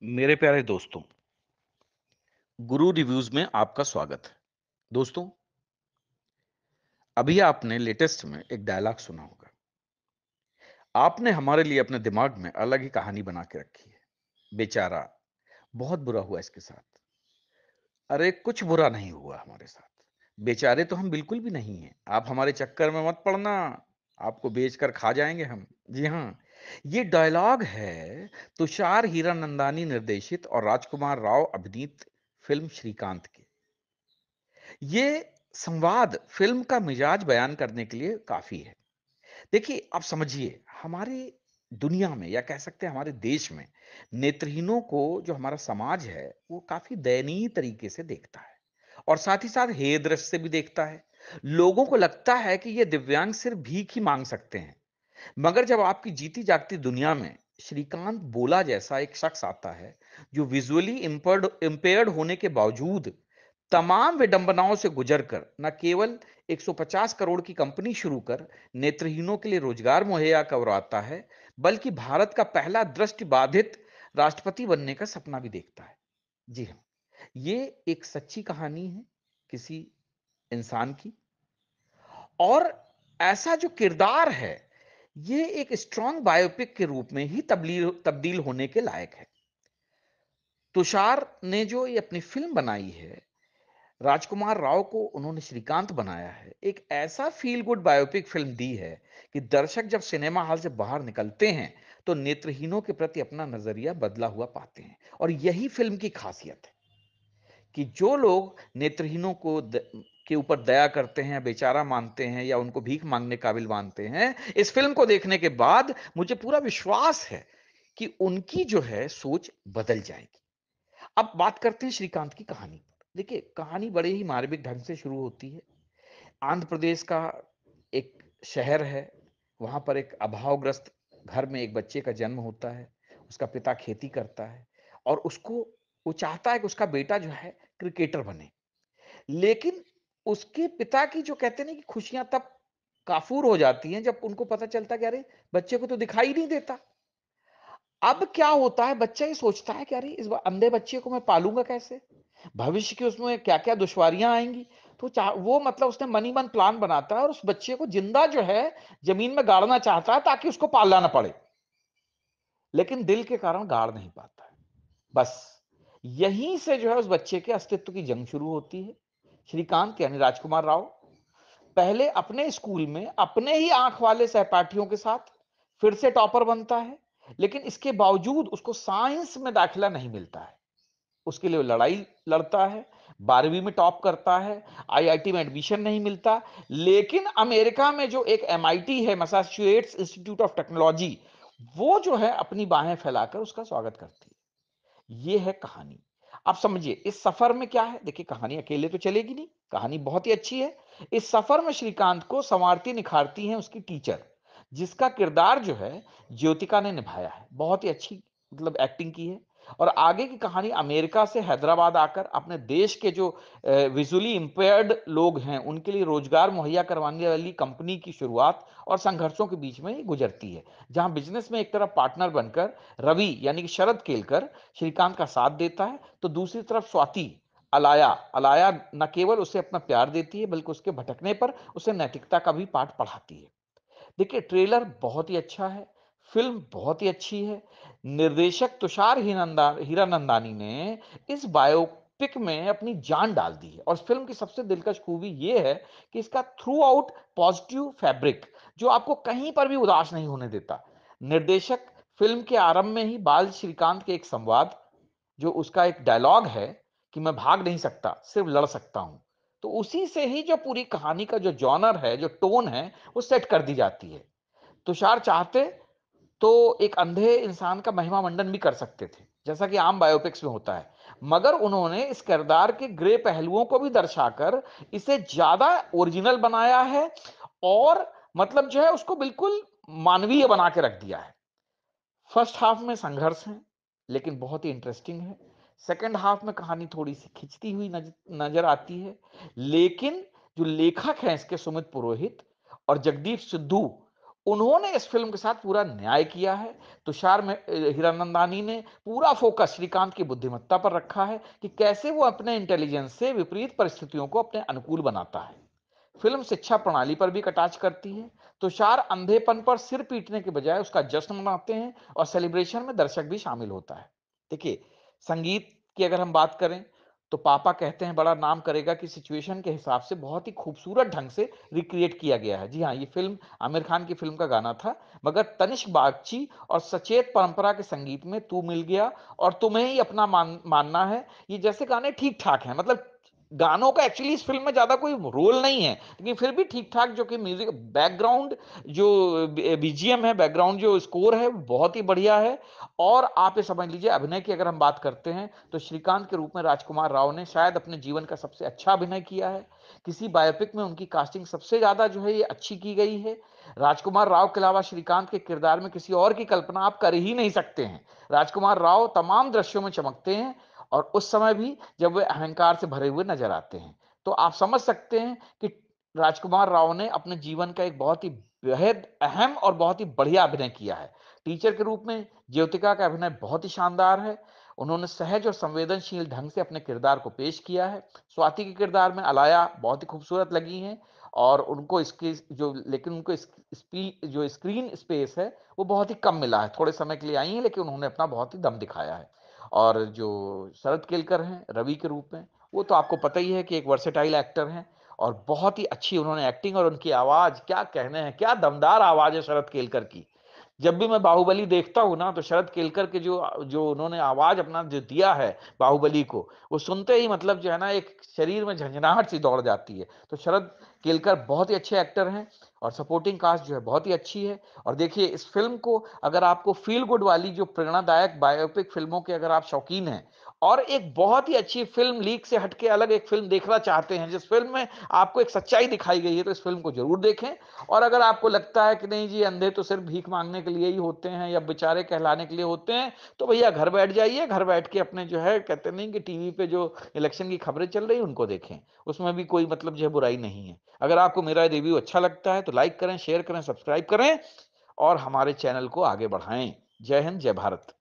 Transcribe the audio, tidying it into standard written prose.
मेरे प्यारे दोस्तों, गुरु रिव्यूज में आपका स्वागत है। दोस्तों, अभी आपने लेटेस्ट में एक डायलॉग सुना होगा। आपने हमारे लिए अपने दिमाग में अलग ही कहानी बना के रखी है। बेचारा, बहुत बुरा हुआ इसके साथ। अरे कुछ बुरा नहीं हुआ हमारे साथ। बेचारे तो हम बिल्कुल भी नहीं हैं। आप हमारे चक्कर में मत पड़ना। आपको बेचकर खा जाएंगे हम। जी हाँ, ये डायलॉग है तुषार हीरानंदानी निर्देशित और राजकुमार राव अभिनीत फिल्म श्रीकांत की। ये संवाद फिल्म का मिजाज बयान करने के लिए काफी है। देखिए, आप समझिए, हमारी दुनिया में या कह सकते हैं हमारे देश में नेत्रहीनों को जो हमारा समाज है वो काफी दयनीय तरीके से देखता है और साथ ही साथ हेय दृष्टि से भी देखता है। लोगों को लगता है कि ये दिव्यांग सिर्फ भीख ही मांग सकते हैं। मगर जब आपकी जीती जागती दुनिया में श्रीकांत बोला जैसा एक शख्स आता है जो विजुअली इम्पेयर्ड होने के बावजूद तमाम विडंबनाओं से गुजरकर न केवल 150 करोड़ की कंपनी शुरू कर नेत्रहीनों के लिए रोजगार मुहैया करवाता है, बल्कि भारत का पहला दृष्टिबाधित राष्ट्रपति बनने का सपना भी देखता है। जी हाँ, ये एक सच्ची कहानी है किसी इंसान की। और ऐसा जो किरदार है, ये एक स्ट्रॉन्ग बायोपिक के रूप में ही तब्दील तब्दील होने के लायक है। तुषार ने जो ये अपनी फिल्म बनाई है, राजकुमार राव को उन्होंने श्रीकांत बनाया है। एक ऐसा फील गुड बायोपिक फिल्म दी है कि दर्शक जब सिनेमा हॉल से बाहर निकलते हैं, तो नेत्रहीनों के प्रति अपना नजरिया बदला हुआ पाते हैं। और यही फिल्म की खासियत है कि जो लोग नेत्रहीनों के ऊपर दया करते हैं, बेचारा मानते हैं या उनको भीख मांगने काबिल मानते हैं, इस फिल्म को देखने के बाद मुझे पूरा विश्वास है कि उनकी जो है सोच बदल जाएगी। अब बात करते हैं श्रीकांत की कहानी पर। देखिए, कहानी बड़े ही मार्मिक ढंग से शुरू होती है। आंध्र प्रदेश का एक शहर है। वहां पर एक अभावग्रस्त घर में एक बच्चे का जन्म होता है। उसका पिता खेती करता है और उसको वो चाहता है कि उसका बेटा जो है क्रिकेटर बने। लेकिन उसके पिता की जो कहते हैं ना कि खुशियां तब काफूर हो जाती हैं जब उनको पता चलता है कि अरे बच्चे को तो दिखाई नहीं देता। अब क्या होता है, बच्चा ये सोचता है कि अरे इस अंधे बच्चे को मैं पालूंगा कैसे, भविष्य की उसमें क्या क्या दुश्वारियां आएंगी। तो वो मतलब उसने मन ही मन प्लान बनाता है और उस बच्चे को जिंदा जो है जमीन में गाड़ना चाहता है ताकि उसको पालना ना पड़े। लेकिन दिल के कारण गाड़ नहीं पाता है। बस यहीं से जो है उस बच्चे के अस्तित्व की जंग शुरू होती है। श्रीकांत यानी राजकुमार राव पहले अपने स्कूल में अपने ही आंख वाले सहपाठियों के साथ फिर से टॉपर बनता है। लेकिन इसके बावजूद उसको साइंस में दाखिला नहीं मिलता है। उसके लिए वो लड़ाई लड़ता है, 12वीं में टॉप करता है, आईआईटी में एडमिशन नहीं मिलता। लेकिन अमेरिका में जो एक एमआईटी है, मैसाचुसेट्स इंस्टीट्यूट ऑफ टेक्नोलॉजी, वो जो है अपनी बाहें फैलाकर उसका स्वागत करती है। ये है कहानी। आप समझिए इस सफर में क्या है। देखिए, कहानी अकेले तो चलेगी नहीं, कहानी बहुत ही अच्छी है। इस सफर में श्रीकांत को संवारती निखारती हैं उसकी टीचर, जिसका किरदार जो है ज्योतिका ने निभाया है। बहुत ही अच्छी मतलब एक्टिंग की है। और आगे की कहानी अमेरिका से हैदराबाद आकर अपने देश के जो विजुअली इंपेयर्ड लोग हैं उनके लिए रोजगार मुहैया करवाने वाली कंपनी की शुरुआत और संघर्षों के बीच में गुजरती है। जहां बिजनेस में एक तरफ पार्टनर बनकर रवि यानी कि शरद केलकर श्रीकांत का साथ देता है, तो दूसरी तरफ स्वाति अलाया अलाया न केवल उसे अपना प्यार देती है बल्कि उसके भटकने पर उसे नैतिकता का भी पाठ पढ़ाती है। देखिए, ट्रेलर बहुत ही अच्छा है, फिल्म बहुत ही अच्छी है। निर्देशक तुषार हीरानंदानी ने इस बायोपिक में अपनी जान डाल दी है। और इस फिल्म की सबसे दिलकश खूबी यह है कि इसका थ्रू आउट पॉजिटिव फैब्रिक जो आपको कहीं पर भी उदास नहीं होने देता। निर्देशक फिल्म के आरंभ में ही बाल श्रीकांत के एक संवाद, जो उसका एक डायलॉग है कि मैं भाग नहीं सकता, सिर्फ लड़ सकता हूं, तो उसी से ही जो पूरी कहानी का जो जॉनर है, जो टोन है, वो सेट कर दी जाती है। तुषार चाहते तो एक अंधे इंसान का महिमा मंडन भी कर सकते थे, जैसा कि आम बायोपिक्स में होता है। मगर उन्होंने इस किरदार के ग्रे पहलुओं को भी दर्शाकर इसे ज्यादा ओरिजिनल बनाया है और मतलब जो है उसको बिल्कुल मानवीय बना के रख दिया है। फर्स्ट हाफ में संघर्ष है, लेकिन बहुत ही इंटरेस्टिंग है। सेकंड हाफ में कहानी थोड़ी सी खिंचती हुई नजर आती है। लेकिन जो लेखक हैं इसके, सुमित पुरोहित और जगदीप सिद्धू, उन्होंने इस फ़िल्म के साथ पूरा न्याय किया है। तुषार हीरानंदानी ने पूरा फ़ोकस श्रीकांत की बुद्धिमत्ता पर रखा है कि कैसे वो अपने इंटेलिजेंस से विपरीत परिस्थितियों को अपने अनुकूल बनाता है। फ़िल्म शिक्षा प्रणाली पर भी कटाक्ष करती है। तुषार अंधेपन पर सिर पीटने के बजाय उसका जश्न मनाते हैं और सेलिब्रेशन में दर्शक भी शामिल होता है। देखिए, संगीत की अगर हम बात करें, तो पापा कहते हैं बड़ा नाम करेगा कि सिचुएशन के हिसाब से बहुत ही खूबसूरत ढंग से रिक्रिएट किया गया है। जी हाँ, ये फ़िल्म आमिर खान की फ़िल्म का गाना था, मगर तनिष्क बागची और सचेत परंपरा के संगीत में तू मिल गया और तुम्हें ही अपना मानना है, ये जैसे गाने ठीक-ठाक हैं। मतलब गानों का एक्चुअली इस फ़िल्म में ज़्यादा कोई रोल नहीं है, लेकिन फिर भी ठीक-ठाक जो कि म्यूज़िक बैकग्राउंड जो बीजीएम है, बैकग्राउंड जो स्कोर है, वो बहुत ही बढ़िया है। और आप ये समझ लीजिए अभिनय की अगर हम बात करते हैं, तो श्रीकांत के रूप में राजकुमार राव ने शायद अपने जीवन का सबसे अच्छा अभिनय किया है। किसी बायोपिक में उनकी कास्टिंग सबसे ज़्यादा जो है ये अच्छी की गई है। राजकुमार राव के अलावा श्रीकांत के किरदार में किसी और की कल्पना आप कर ही नहीं सकते हैं। राजकुमार राव तमाम दृश्यों में चमकते हैं और उस समय भी जब वे अहंकार से भरे हुए नज़र आते हैं। तो आप समझ सकते हैं कि राजकुमार राव ने अपने जीवन का एक बहुत ही बेहद अहम और बहुत ही बढ़िया अभिनय किया है। टीचर के रूप में ज्योतिका का अभिनय बहुत ही शानदार है। उन्होंने सहज और संवेदनशील ढंग से अपने किरदार को पेश किया है। स्वाति के किरदार में अलाया बहुत ही खूबसूरत लगी हैं और उनको इसकी जो लेकिन उनको जो स्क्रीन स्पेस है, वो बहुत ही कम मिला है। थोड़े समय के लिए आई हैं, लेकिन उन्होंने अपना बहुत ही दम दिखाया है। और जो शरद केलकर हैं रवि के रूप में, वो तो आपको पता ही है कि एक वर्सेटाइल एक्टर हैं और बहुत ही अच्छी उन्होंने एक्टिंग और उनकी आवाज़ क्या कहने हैं, क्या दमदार आवाज़ है शरद केलकर की। जब भी मैं बाहुबली देखता हूँ ना, तो शरद केलकर के जो जो उन्होंने आवाज़ अपना जो दिया है बाहुबली को, वो सुनते ही मतलब जो है ना एक शरीर में झंझनाहट सी दौड़ जाती है। तो शरद केलकर बहुत ही अच्छे एक्टर हैं और सपोर्टिंग कास्ट जो है बहुत ही अच्छी है। और देखिए इस फ़िल्म को अगर आपको फ़ील गुड वाली जो प्रेरणादायक बायोपिक फ़िल्मों के अगर आप शौकीन हैं और एक बहुत ही अच्छी फ़िल्म लीक से हट के अलग एक फ़िल्म देखना चाहते हैं, जिस फ़िल्म में आपको एक सच्चाई दिखाई गई है, तो इस फ़िल्म को ज़रूर देखें। और अगर आपको लगता है कि नहीं जी अंधे तो सिर्फ भीख मांगने के लिए ही होते हैं या बेचारे कहलाने के लिए होते हैं, तो भैया घर बैठ जाइए, घर बैठ के अपने जो है कहते नहीं कि टीवी पे जो इलेक्शन की खबरें चल रही हैं उनको देखें। उसमें भी कोई मतलब जो है बुराई नहीं है। अगर आपको मेरा रिव्यू अच्छा लगता है तो लाइक करें, शेयर करें, सब्सक्राइब करें और हमारे चैनल को आगे बढ़ाएँ। जय हिंद, जय भारत।